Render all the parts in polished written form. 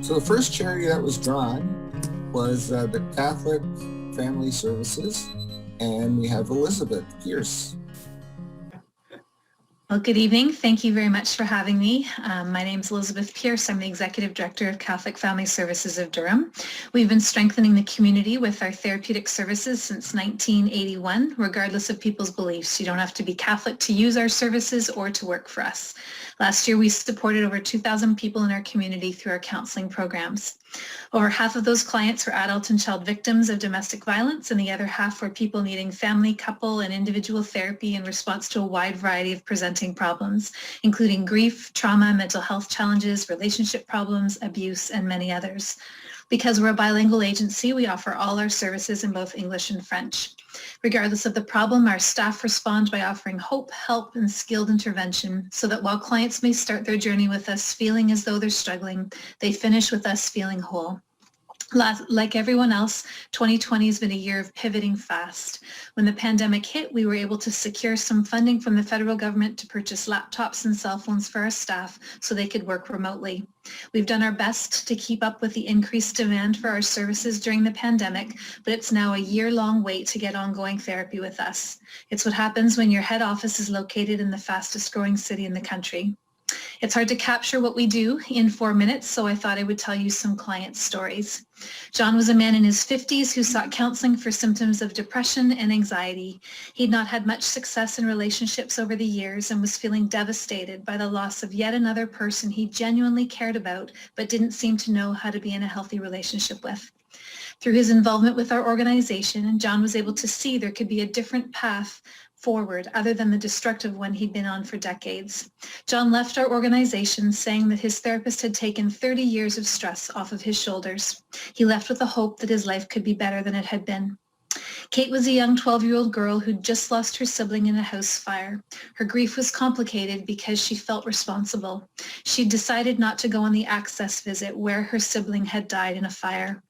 So the first charity that was drawn was the Catholic Family Services, and we have Elizabeth Pierce. Well, good evening. Thank you very much for having me. My name is Elizabeth Pierce. I'm the Executive Director of Catholic Family Services of Durham. We've been strengthening the community with our therapeutic services since 1981, regardless of people's beliefs. You don't have to be Catholic to use our services or to work for us. Last year, we supported over 2,000 people in our community through our counseling programs. Over half of those clients were adult and child victims of domestic violence, and the other half were people needing family, couple, and individual therapy in response to a wide variety of presenting problems, including grief, trauma, mental health challenges, relationship problems, abuse, and many others. Because we're a bilingual agency, we offer all our services in both English and French. Regardless of the problem, our staff respond by offering hope, help, and skilled intervention so that while clients may start their journey with us feeling as though they're struggling, they finish with us feeling whole. Like everyone else, 2020 has been a year of pivoting fast. When the pandemic hit, we were able to secure some funding from the federal government to purchase laptops and cell phones for our staff so they could work remotely. We've done our best to keep up with the increased demand for our services during the pandemic, but it's now a year-long wait to get ongoing therapy with us. It's what happens when your head office is located in the fastest growing city in the country. It's hard to capture what we do in 4 minutes, so I thought I would tell you some client stories. John was a man in his 50s who sought counseling for symptoms of depression and anxiety. He'd not had much success in relationships over the years and was feeling devastated by the loss of yet another person he genuinely cared about but didn't seem to know how to be in a healthy relationship with. Through his involvement with our organization, John was able to see there could be a different path forward other than the destructive one he'd been on for decades. John left our organization saying that his therapist had taken 30 years of stress off of his shoulders. He left with the hope that his life could be better than it had been. Kate was a young 12-year-old girl who'd just lost her sibling in a house fire. Her grief was complicated because she felt responsible. She'd decided not to go on the access visit where her sibling had died in a fire.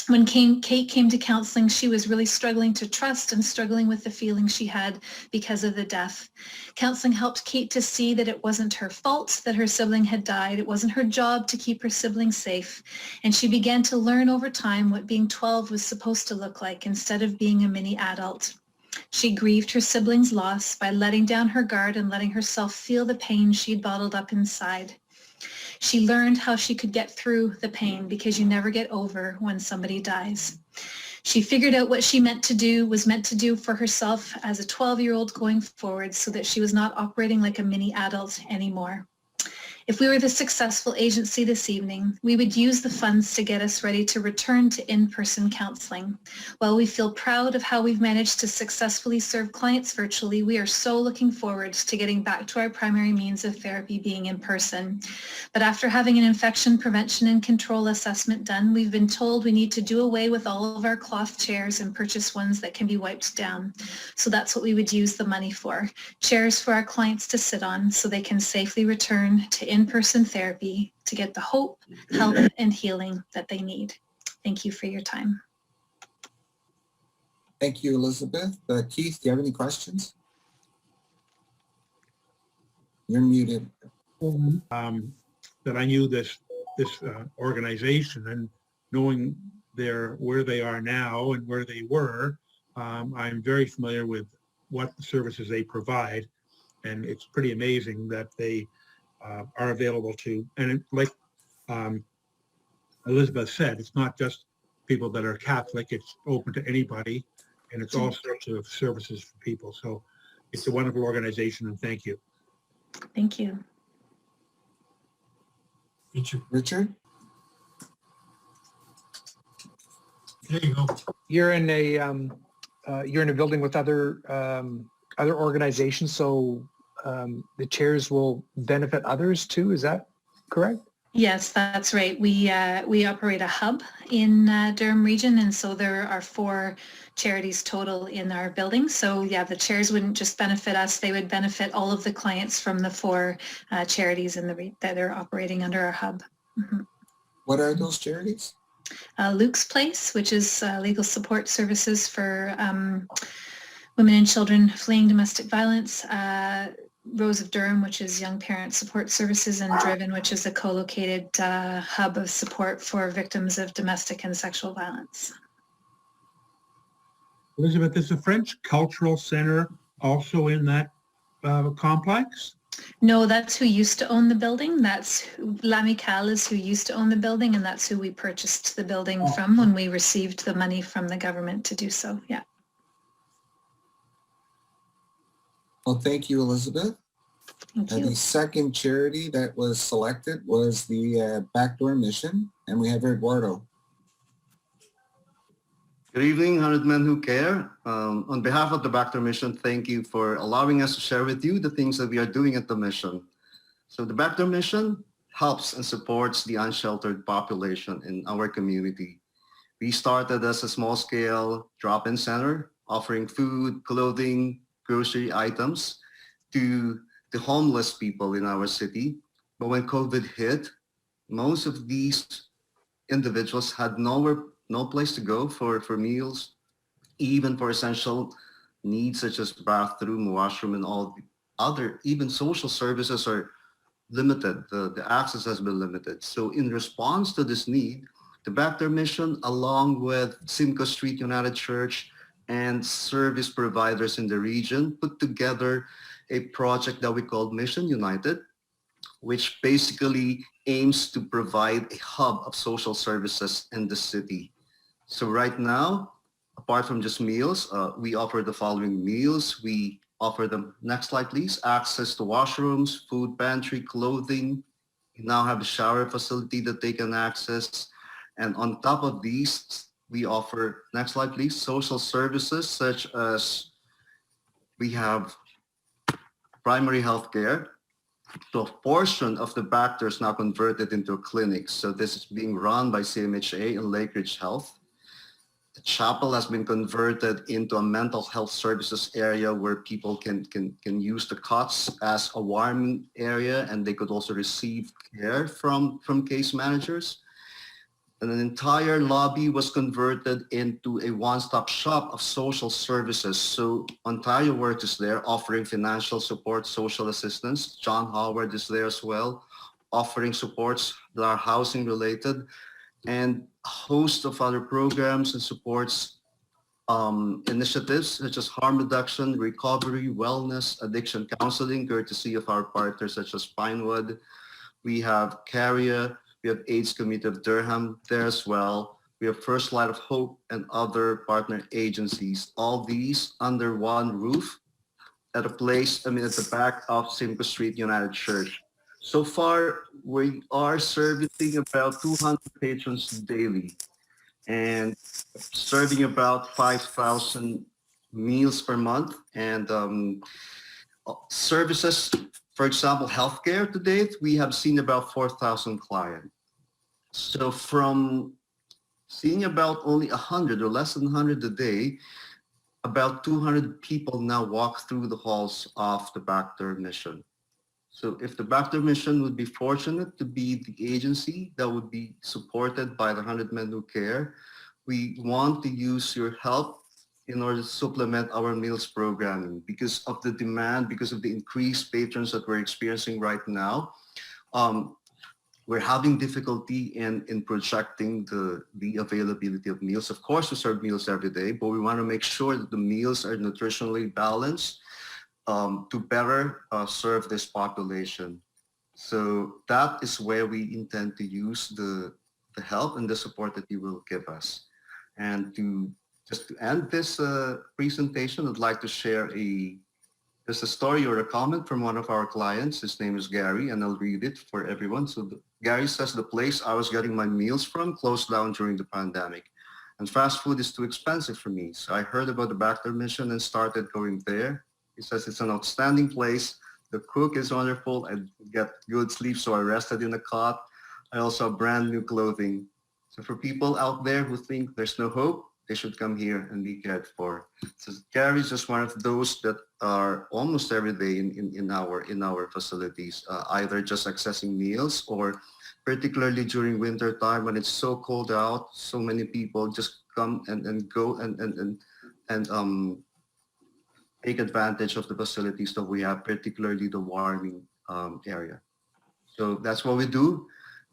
When Kate came to counseling, she was really struggling to trust and struggling with the feelings she had because of the death. Counseling helped Kate to see that it wasn't her fault that her sibling had died. It wasn't her job to keep her sibling safe. And she began to learn over time what being 12 was supposed to look like instead of being a mini adult. She grieved her sibling's loss by letting down her guard and letting herself feel the pain she'd bottled up inside. She learned how she could get through the pain because you never get over when somebody dies. She figured out what she was meant to do for herself as a 12-year-old going forward so that she was not operating like a mini adult anymore. If we were the successful agency this evening, we would use the funds to get us ready to return to in-person counseling. While we feel proud of how we've managed to successfully serve clients virtually, we are so looking forward to getting back to our primary means of therapy being in person. But after having an infection prevention and control assessment done, we've been told we need to do away with all of our cloth chairs and purchase ones that can be wiped down. So that's what we would use the money for, chairs for our clients to sit on so they can safely return to in-person therapy to get the hope, help, and healing that they need. Thank you for your time. Thank you, Elizabeth. Keith, do you have any questions? You're muted. That I knew this organization, and knowing where they are now and where they were, I'm very familiar with what the services they provide, and it's pretty amazing that they are available to, and like Elizabeth said, it's not just people that are Catholic, it's open to anybody, and it's all sorts of services for people. So it's a wonderful organization, and thank you. Thank you. Richard? There you go. You're in a building with other organizations, so the chairs will benefit others too. Is that correct? Yes, that's right. We operate a hub in Durham region, and so there are 4 charities total in our building. So yeah, the chairs wouldn't just benefit us; they would benefit all of the clients from the 4 charities that are operating under our hub. Mm-hmm. What are those charities? Luke's Place, which is legal support services for women and children fleeing domestic violence. Rose of Durham, which is Young Parent Support Services, and Driven, which is a co-located hub of support for victims of domestic and sexual violence. Elizabeth, is the French Cultural Center also in that complex? No, that's who used to own the building. That's L'Amicale is who used to own the building, and that's who we purchased the building from when we received the money from the government to do so. Yeah. Well, thank you, Elizabeth. Thank The you. second charity that was selected was the Backdoor Mission, and we have Eduardo. Good evening, 100 Men Who Care. On behalf of the Backdoor Mission, thank you for allowing us to share with you the things that we are doing at the mission. So the Backdoor Mission helps and supports the unsheltered population in our community. We started as a small-scale drop-in center, offering food, clothing, grocery items to the homeless people in our city. But when COVID hit, most of these individuals had no place to go for meals, even for essential needs such as bathroom, washroom, and all the other, even social services are limited. The access has been limited. So in response to this need, the Backdoor Mission, along with Simcoe Street United Church and service providers in the region, put together a project that we called Mission United, which basically aims to provide a hub of social services in the city. So right now, apart from just meals, we offer the following meals. We offer them, next slide please, access to washrooms, food pantry, clothing. We now have a shower facility that they can access. And on top of these, we offer, next slide please, social services such as we have primary health care. So a portion of the Backdoor is now converted into clinics. So this is being run by CMHA and Lake Ridge Health. The chapel has been converted into a mental health services area where people can use the cots as a warming area, and they could also receive care from case managers. And an entire lobby was converted into a one-stop shop of social services. So Ontario Work is there offering financial support, social assistance. John Howard is there as well, offering supports that are housing related, and a host of other programs and supports initiatives such as harm reduction, recovery, wellness, addiction counseling, courtesy of our partners such as Pinewood. We have CARIA, we have AIDS Committee of Durham there as well. We have First Light of Hope and other partner agencies, all these under one roof at a place, at the back of Simcoe Street United Church. So far, we are servicing about 200 patrons daily and serving about 5,000 meals per month. And services, for example, healthcare to date, we have seen about 4,000 clients. So from seeing about only 100 or less than 100 a day, about 200 people now walk through the halls of the Backdoor Mission. So if the Backdoor Mission would be fortunate to be the agency that would be supported by the 100 Men Who Care, we want to use your help in order to supplement our meals programming because of the demand, because of the increased patrons that we're experiencing right now. We're having difficulty in projecting the availability of meals. Of course, we serve meals every day, but we want to make sure that the meals are nutritionally balanced to better serve this population. So that is where we intend to use the help and the support that you will give us. And just to end this presentation, I'd like to share just a story or a comment from one of our clients. His name is Gary, and I'll read it for everyone. So Gary says, the place I was getting my meals from closed down during the pandemic, and fast food is too expensive for me. So I heard about the Backdoor Mission and started going there. He says it's an outstanding place. The cook is wonderful. I get good sleep, so I rested in the cot. I also have brand new clothing. So for people out there who think there's no hope, they should come here and be cared for. So Gary is just one of those that are almost every day in our facilities, either just accessing meals or particularly during winter time when it's so cold out, so many people just come and go and take advantage of the facilities that we have, particularly the warming area. So that's what we do.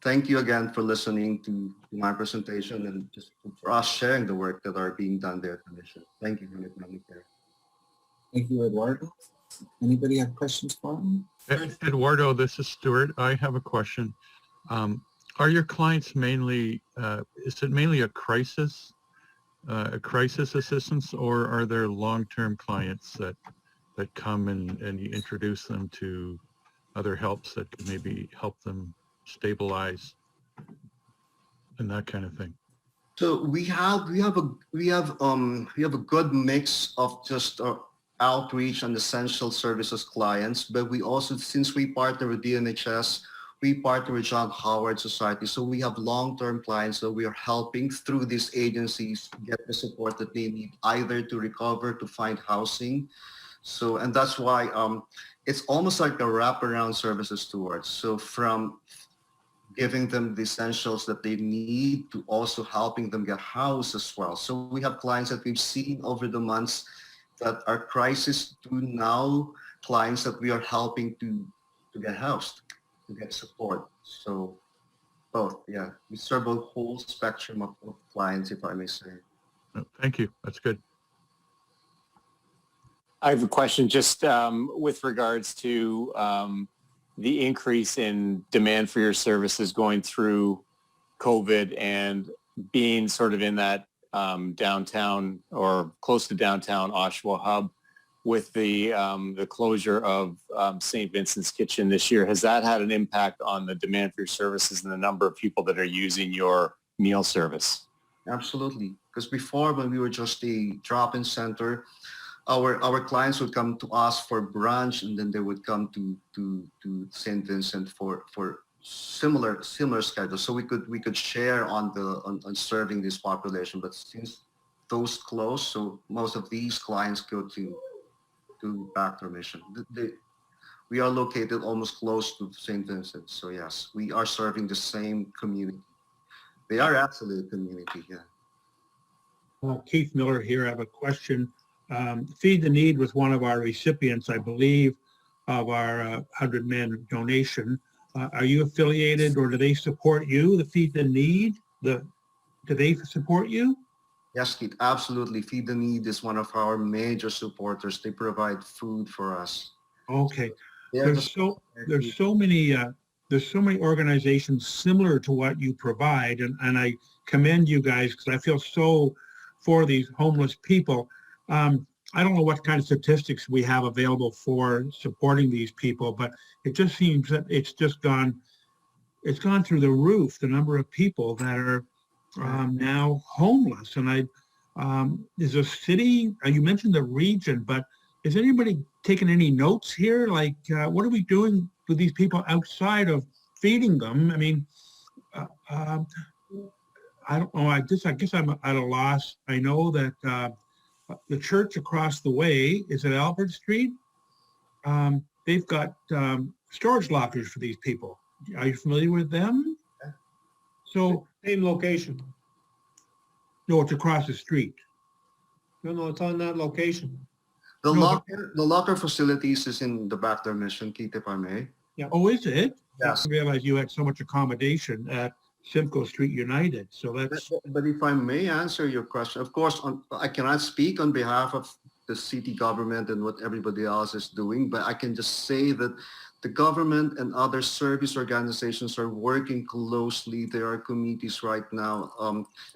Thank you again for listening to my presentation and just for us sharing the work that are being done there at the mission. Thank you, Unit Manager. Thank you, Eduardo. Anybody have questions for him? Eduardo, this is Stuart. I have a question. Are your clients mainly, is it mainly a crisis assistance, or are there long-term clients that come and you introduce them to other helps that could maybe help them stabilize and that kind of thing? So we have a good mix of just outreach and essential services clients, but we also, since we partner with DNHS, we partner with John Howard Society. So we have long-term clients that we are helping through these agencies get the support that they need, either to recover, to find housing. So, and that's why it's almost like a wraparound services towards. So from giving them the essentials that they need to also helping them get housed as well. So we have clients that we've seen over the months that are crisis to now clients that we are helping to get housed, to get support. So both, yeah, we serve a whole spectrum of clients, if I may say. Thank you. That's good. I have a question just with regards to the increase in demand for your services going through COVID and being sort of in that downtown or close to downtown Oshawa hub with the closure of St. Vincent's Kitchen this year. Has that had an impact on the demand for your services and the number of people that are using your meal service? Absolutely. Because before, when we were just a drop-in center, our clients would come to us for brunch, and then they would come to St. Vincent for similar schedules. So we could share on serving this population. But since those closed, so most of these clients go to Backdoor Mission. We are located almost close to St. Vincent. So yes, we are serving the same community. They are actually a community, yeah. Keith Miller here. I have a question. Feed the Need was one of our recipients, I believe, of our 100-man donation. Are you affiliated, or do they support you, the Feed the Need? Do they support you? Yes, Keith, absolutely. Feed the Need is one of our major supporters. They provide food for us. Okay. There's so many organizations similar to what you provide, and I commend you guys because I feel so for these homeless people. I don't know what kind of statistics we have available for supporting these people, but it just seems that it's gone through the roof, the number of people that are now homeless. And is a city, you mentioned the region, but is anybody taking any notes here? Like, what are we doing with these people outside of feeding them? I mean, I don't know. I guess I'm at a loss. I know that the church across the way is at Albert Street. They've got storage lockers for these people. Are you familiar with them? So Same location. no, it's across the street. No, it's on that location. The No, locker facilities is in the Backdoor Mission, Keith, if I may. Oh, is it? Yes. I didn't realize you had so much accommodation at Simcoe Street United. So that's But if I may answer your question, of course, I cannot speak on behalf of the city government and what everybody else is doing, but I can just say that the government and other service organizations are working closely. There are committees right now.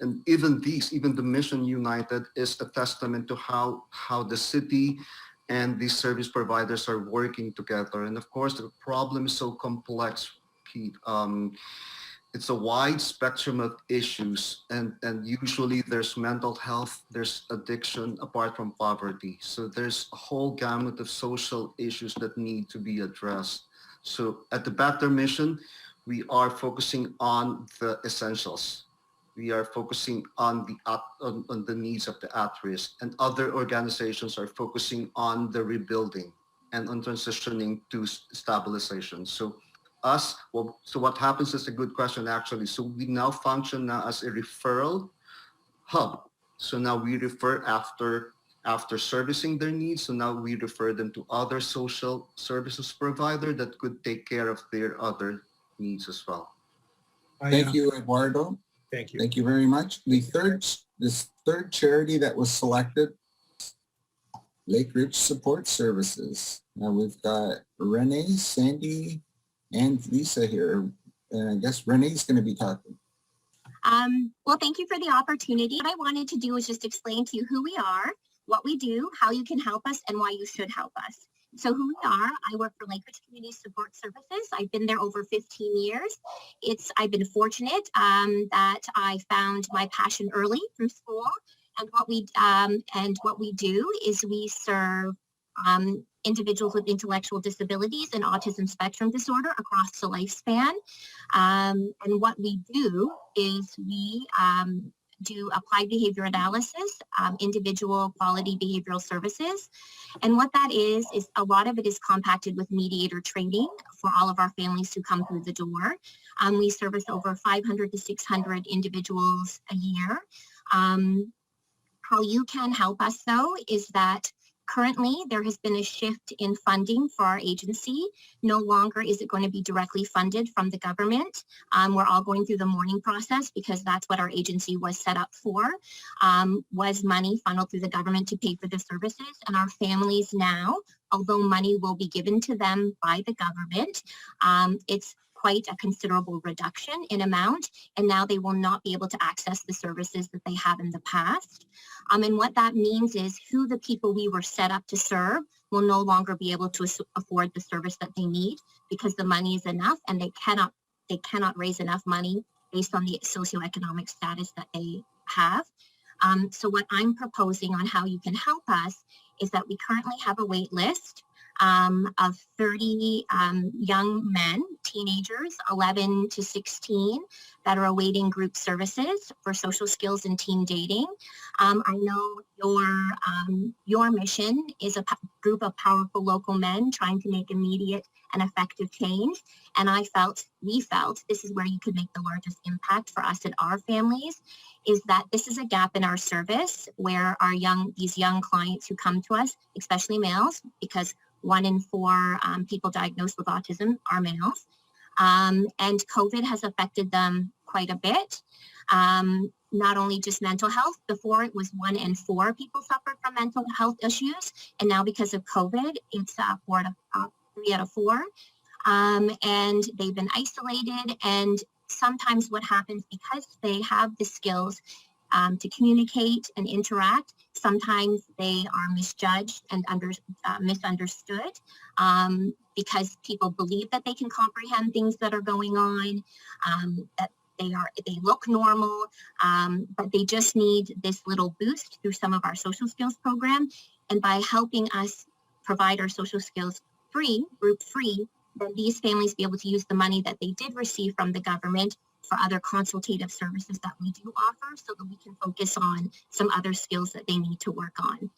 And even the Mission United is a testament to how the city and these service providers are working together. And of course, the problem is so complex, Pete. It's a wide spectrum of issues, and usually there's mental health, there's addiction apart from poverty. So there's a whole gamut of social issues that need to be addressed. So at the Backdoor Mission, we are focusing on the essentials. We are focusing on the needs of the at-risk, and other organizations are focusing on the rebuilding and on transitioning to stabilization. So what happens is a good question, actually. So we now function now as a referral hub. So now we refer after after servicing their needs. So now we refer them to other social services provider that could take care of their other needs as well. Thank you, Eduardo. Thank you. Thank you very much. This third charity that was selected, Lake Ridge Support Services. Now we've got Renee, Sandy, and Lisa here. And I guess Renee's going to be talking. Well, thank you for the opportunity. What I wanted to do was just explain to you who we are, what we do, how you can help us, and why you should help us. So who we are, I work for Lake Ridge Community Support Services. I've been there over 15 years. I've been fortunate that I found my passion early through school. And what we do is we serve individuals with intellectual disabilities and autism spectrum disorder across the lifespan. And what we do is we do applied behavior analysis, individual quality behavioral services. And what that is a lot of it is compacted with mediator training for all of our families who come through the door. We service over 500 to 600 individuals a year. How you can help us, though, is that currently there has been a shift in funding for our agency. No longer is it going to be directly funded from the government. We're all going through the mourning process because that's what our agency was set up for, was money funneled through the government to pay for the services. And our families now, although money will be given to them by the government, it's quite a considerable reduction in amount, and now they will not be able to access the services that they have in the past. And what that means is who the people we were set up to serve will no longer be able to afford the service that they need because the money is enough, and they cannot raise enough money based on the socioeconomic status that they have. So what I'm proposing on how you can help us is that we currently have a wait list of 30 young men, teenagers, 11 to 16, that are awaiting group services for social skills and teen dating. I know your mission is a group of powerful local men trying to make immediate and effective change. And we felt this is where you could make the largest impact for us and our families, is that this is a gap in our service where these young clients who come to us, especially males, because 1 in 4 people diagnosed with autism are males. And COVID has affected them quite a bit. Not only just mental health. Before it was 1 in 4 people suffered from mental health issues. And now because of COVID, it's 3 out of 4. And they've been isolated. And sometimes what happens, because they have the skills to communicate and interact, sometimes they are misjudged and misunderstood because people believe that they can comprehend things that are going on, that they look normal, but they just need this little boost through some of our social skills program. And by helping us provide our social skills group free, then these families be able to use the money that they did receive from the government for other consultative services that we do offer, so that we can focus on some other skills that they need to work on.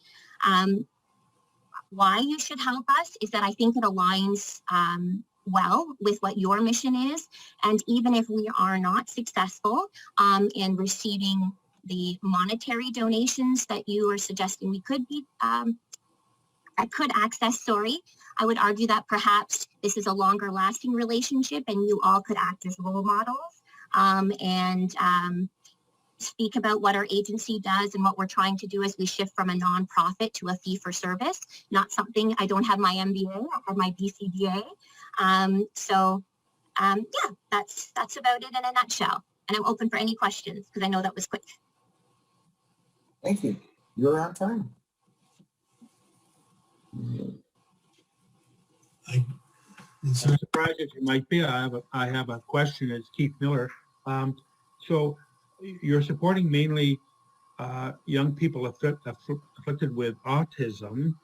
Why you should help us is that I think it aligns well with what your mission is. And even if we are not successful in receiving the monetary donations that you are suggesting we could be, I could access, I would argue that perhaps this is a longer lasting relationship and you all could act as role models and speak about what our agency does and what we're trying to do as we shift from a nonprofit to a fee for service. Not something, I don't have my MBA, I have my BCBA. Yeah, that's about it in a nutshell. And I'm open for any questions because I know that was quick. Thank you. You're on time. As surprised as you might be, I have a question. It's Keith Miller. So you're supporting mainly young people afflicted with autism.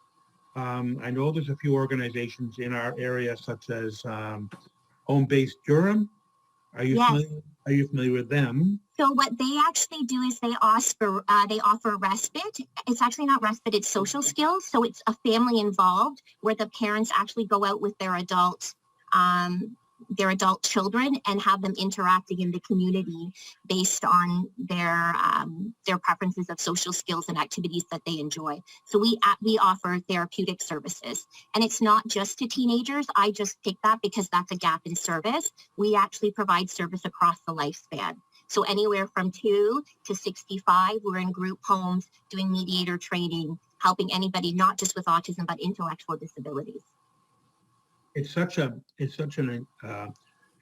I know there's a few organizations in our area, such as Home Base Durham. Are you familiar with them? So what they actually do is they offer respite. It's actually not respite, it's social skills. So it's a family involved where the parents actually go out with their adult their adult children and have them interacting in the community based on their preferences of social skills and activities that they enjoy. So we offer therapeutic services, and it's not just to teenagers. I just picked that because that's a gap in service. We actually provide service across the lifespan. So anywhere from 2 to 65, we're in group homes doing mediator training, helping anybody not just with autism but intellectual disabilities. It's such an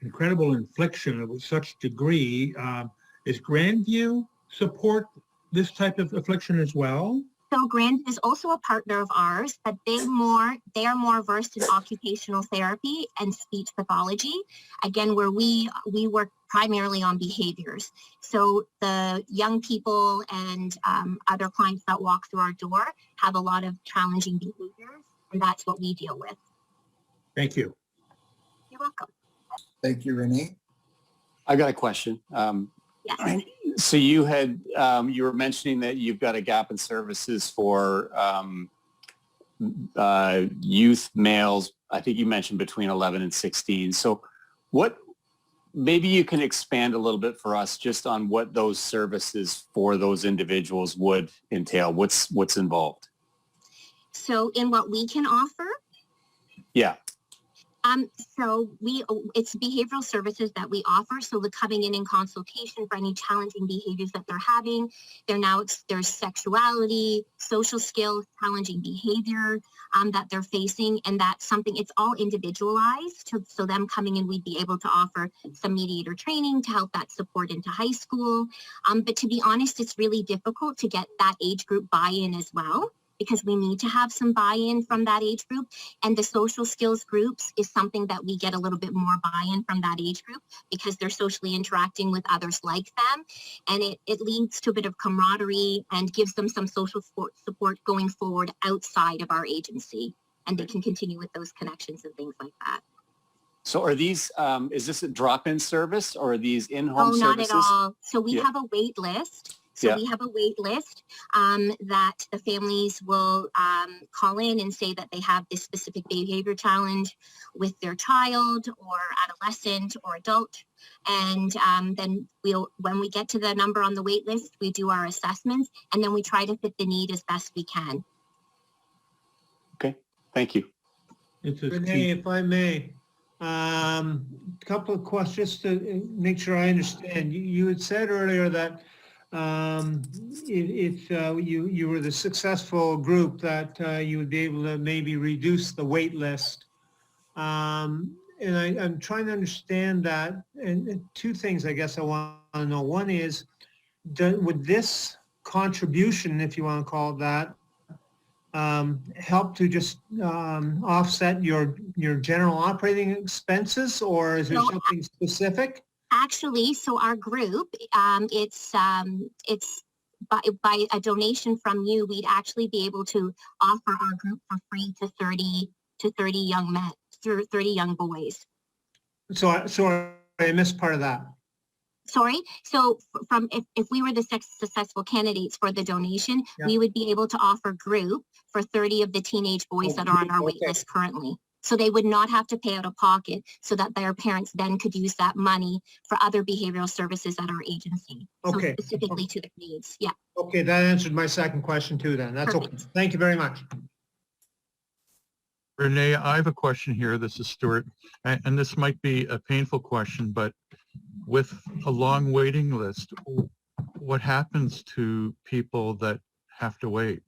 incredible infliction of such degree. Is Grandview support this type of affliction as well? So Grandview is also a partner of ours, but they are more versed in occupational therapy and speech pathology. Again, where we work primarily on behaviors. So the young people and other clients that walk through our door have a lot of challenging behaviors, and that's what we deal with. Thank you. You're welcome. Thank you, Renee. I got a question. Yes. So you were mentioning that you've got a gap in services for youth males. I think you mentioned between 11 and 16. So maybe you can expand a little bit for us just on what those services for those individuals would entail. What's involved? So in what we can offer? Yeah. So it's behavioral services that we offer. So the coming in consultation for any challenging behaviors that they're having. There's sexuality, social skills, challenging behavior that they're facing. And that's something, it's all individualized. So them coming in, we'd be able to offer some mediator training to help that support into high school. But to be honest, it's really difficult to get that age group buy-in as well, because we need to have some buy-in from that age group. And the social skills groups is something that we get a little bit more buy-in from that age group because they're socially interacting with others like them. And it leads to a bit of camaraderie and gives them some social support going forward outside of our agency. And they can continue with those connections and things like that. So are these, is this a drop-in service or are these in-home services? Oh, not at all. So we have a wait list. So we have a wait list that the families will call in and say that they have this specific behavior challenge with their child or adolescent or adult. And then when we get to the number on the wait list, we do our assessments and then we try to fit the need as best we can. Okay, thank you. Renee, if I may, couple of questions to make sure I understand. You had said earlier that if you were the successful group that you would be able to maybe reduce the wait list. And I'm trying to understand that. And two things I guess I want to know. One is, would this contribution, if you want to call it that, help to just offset your general operating expenses, or is there something specific? Actually, so our group, it's by a donation from you, we'd actually be able to offer our group for free to 30 young men, 30 young boys. So I missed part of that. Sorry. So if we were the successful candidates for the donation, we would be able to offer group for 30 of the teenage boys that are on our wait list currently. So they would not have to pay out of pocket so that their parents then could use that money for other behavioral services at our agency. Okay. So specifically to the needs. Yeah. Okay, that answered my second question too then. That's Perfect. okay. Thank you very much. Renee, I have a question here. This is Stuart, and this might be a painful question, but with a long waiting list, what happens to people that have to wait?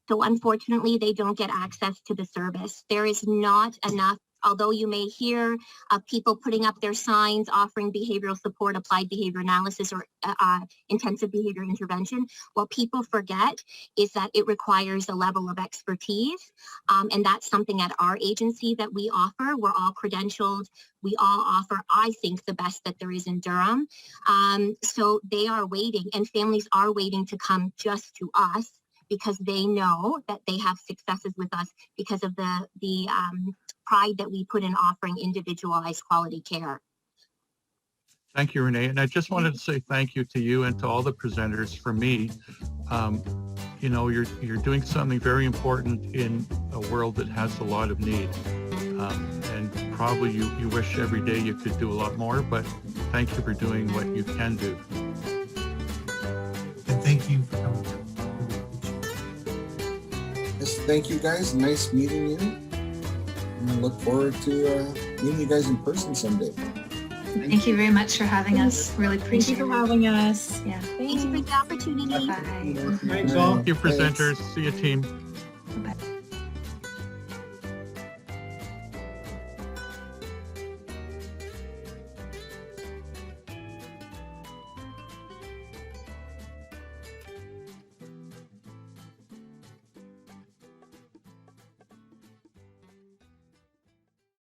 So unfortunately, they don't get access to the service. There is not enough, although you may hear people putting up their signs offering behavioral support, applied behavior analysis, or intensive behavior intervention. What people forget is that it requires a level of expertise. And that's something at our agency that we offer. We're all credentialed. We all offer, I think, the best that there is in Durham. So they are waiting, and families are waiting to come just to us, because they know that they have successes with us because of the pride that we put in offering individualized quality care. Thank you, Renee. And I just wanted to say thank you to you and to all the presenters. For me, you know, you're doing something very important in a world that has a lot of need. And probably you wish every day you could do a lot more, but thank you for doing what you can do. And thank you for coming. Yes, thank you guys. Nice meeting you. And I look forward to meeting you guys in person someday. Thank you very much for having us. Really Thank appreciate you for it. having us. Yeah. Thank you for the opportunity. Bye. Thanks all. Thank you, Thanks. presenters. See you, team.